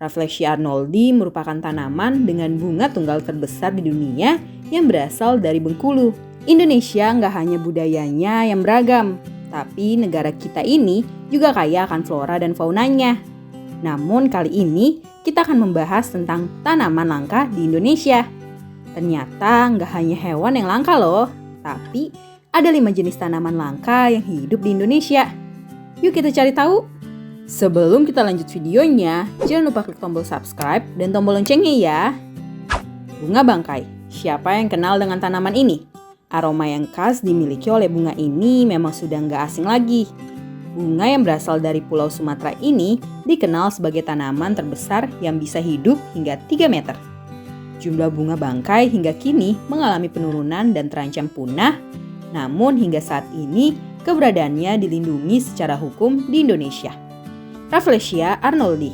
Rafflesia arnoldi merupakan tanaman dengan bunga tunggal terbesar di dunia yang berasal dari Bengkulu. Indonesia nggak hanya budayanya yang beragam, tapi negara kita ini juga kaya akan flora dan faunanya. Namun kali ini kita akan membahas tentang tanaman langka di Indonesia. Ternyata nggak hanya hewan yang langka loh, tapi ada 5 jenis tanaman langka yang hidup di Indonesia. Yuk kita cari tahu. Sebelum kita lanjut videonya, jangan lupa klik tombol subscribe dan tombol loncengnya ya. Bunga bangkai. Siapa yang kenal dengan tanaman ini? Aroma yang khas dimiliki oleh bunga ini memang sudah nggak asing lagi. Bunga yang berasal dari Pulau Sumatera ini dikenal sebagai tanaman terbesar yang bisa hidup hingga 3 meter. Jumlah bunga bangkai hingga kini mengalami penurunan dan terancam punah, namun hingga saat ini keberadaannya dilindungi secara hukum di Indonesia. Rafflesia arnoldi.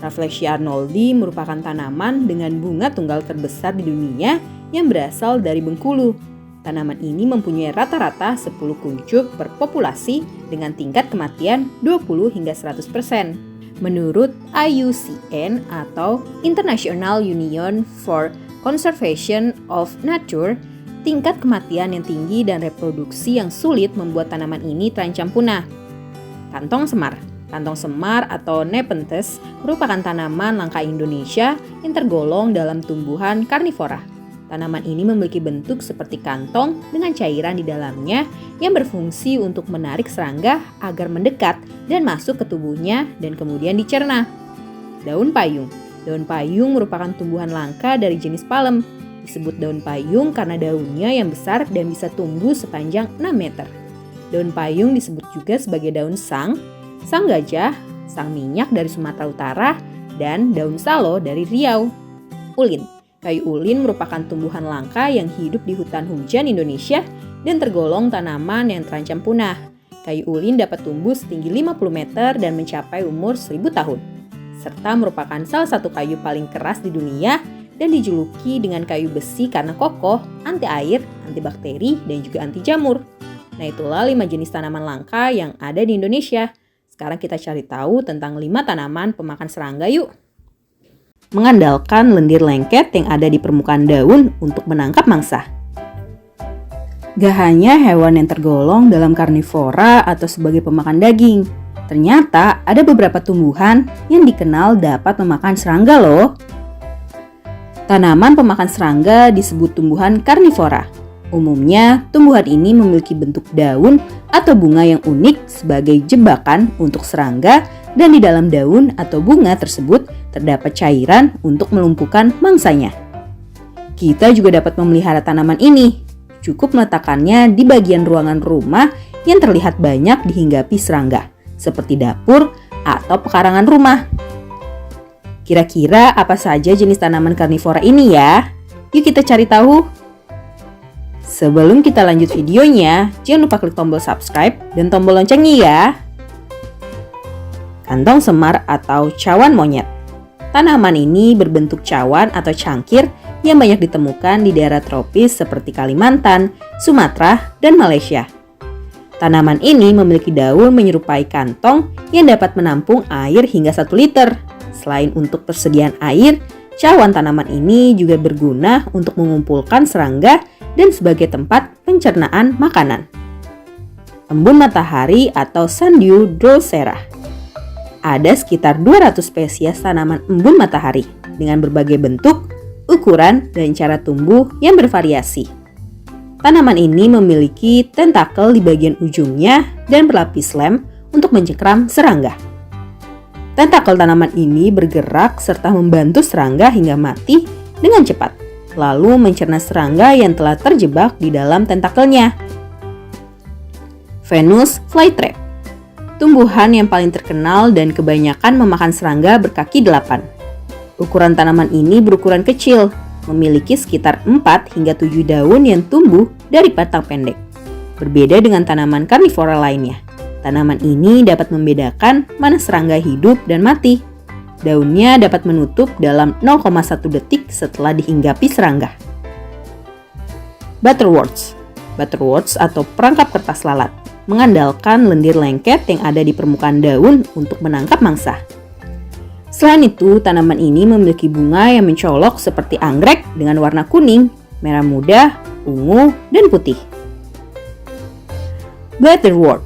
Rafflesia arnoldi merupakan tanaman dengan bunga tunggal terbesar di dunia yang berasal dari Bengkulu. Tanaman ini mempunyai rata-rata 10 kuncup per populasi dengan tingkat kematian 20 hingga 100%. Menurut IUCN atau International Union for Conservation of Nature, tingkat kematian yang tinggi dan reproduksi yang sulit membuat tanaman ini terancam punah. Kantong semar. Kantong semar atau Nepenthes merupakan tanaman langka Indonesia yang tergolong dalam tumbuhan karnivora. Tanaman ini memiliki bentuk seperti kantong dengan cairan di dalamnya yang berfungsi untuk menarik serangga agar mendekat dan masuk ke tubuhnya dan kemudian dicerna. Daun payung. Daun payung merupakan tumbuhan langka dari jenis palem. Disebut daun payung karena daunnya yang besar dan bisa tumbuh sepanjang 6 meter. Daun payung disebut juga sebagai daun sang gajah, sang minyak dari Sumatera Utara, dan daun salo dari Riau. Ulin. Kayu ulin merupakan tumbuhan langka yang hidup di hutan hujan Indonesia dan tergolong tanaman yang terancam punah. Kayu ulin dapat tumbuh setinggi 50 meter dan mencapai umur 1000 tahun. Serta merupakan salah satu kayu paling keras di dunia dan dijuluki dengan kayu besi karena kokoh, anti air, anti bakteri, dan juga anti jamur. Nah itulah 5 jenis tanaman langka yang ada di Indonesia. Sekarang kita cari tahu tentang 5 tanaman pemakan serangga yuk. Mengandalkan lendir lengket yang ada di permukaan daun untuk menangkap mangsa. Gak hanya hewan yang tergolong dalam karnivora atau sebagai pemakan daging, ternyata ada beberapa tumbuhan yang dikenal dapat memakan serangga loh. Tanaman pemakan serangga disebut tumbuhan karnivora. Umumnya, tumbuhan ini memiliki bentuk daun atau bunga yang unik sebagai jebakan untuk serangga dan di dalam daun atau bunga tersebut terdapat cairan untuk melumpuhkan mangsanya. Kita juga dapat memelihara tanaman ini. Cukup meletakkannya di bagian ruangan rumah yang terlihat banyak dihinggapi serangga, seperti dapur atau pekarangan rumah. Kira-kira apa saja jenis tanaman karnivora ini ya? Yuk kita cari tahu. Sebelum kita lanjut videonya, jangan lupa klik tombol subscribe dan tombol loncengnya ya. Kantong semar atau cawan monyet. Tanaman ini berbentuk cawan atau cangkir yang banyak ditemukan di daerah tropis seperti Kalimantan, Sumatera, dan Malaysia. Tanaman ini memiliki daun menyerupai kantong yang dapat menampung air hingga 1 liter. Selain untuk persediaan air, cawan tanaman ini juga berguna untuk mengumpulkan serangga dan sebagai tempat pencernaan makanan. Embun matahari atau Sundew drosera. Ada sekitar 200 spesies tanaman embun matahari dengan berbagai bentuk, ukuran, dan cara tumbuh yang bervariasi. Tanaman ini memiliki tentakel di bagian ujungnya dan berlapis lem untuk mencengkram serangga. Tentakel tanaman ini bergerak serta membantu serangga hingga mati dengan cepat, lalu mencerna serangga yang telah terjebak di dalam tentakelnya. Venus flytrap. Tumbuhan yang paling terkenal dan kebanyakan memakan serangga berkaki 8. Ukuran tanaman ini berukuran kecil, memiliki sekitar 4 hingga 7 daun yang tumbuh dari batang pendek. Berbeda dengan tanaman karnivora lainnya, tanaman ini dapat membedakan mana serangga hidup dan mati. Daunnya dapat menutup dalam 0,1 detik setelah dihinggapi serangga. Butterworts. Butterworts atau perangkap kertas lalat mengandalkan lendir lengket yang ada di permukaan daun untuk menangkap mangsa. Selain itu, tanaman ini memiliki bunga yang mencolok seperti anggrek dengan warna kuning, merah muda, ungu, dan putih. Bladderwort.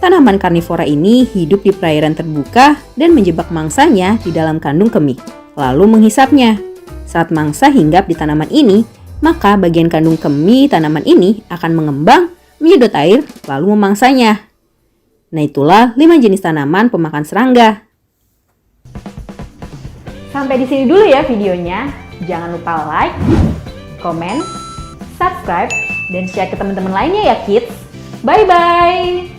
Tanaman karnivora ini hidup di perairan terbuka dan menjebak mangsanya di dalam kandung kemih, lalu menghisapnya. Saat mangsa hinggap di tanaman ini, maka bagian kandung kemih tanaman ini akan mengembang, menyedot air, lalu memangsanya. Nah, itulah 5 jenis tanaman pemakan serangga. Sampai di sini dulu ya videonya. Jangan lupa like, komen, subscribe, dan share ke teman-teman lainnya ya kids. Bye-bye!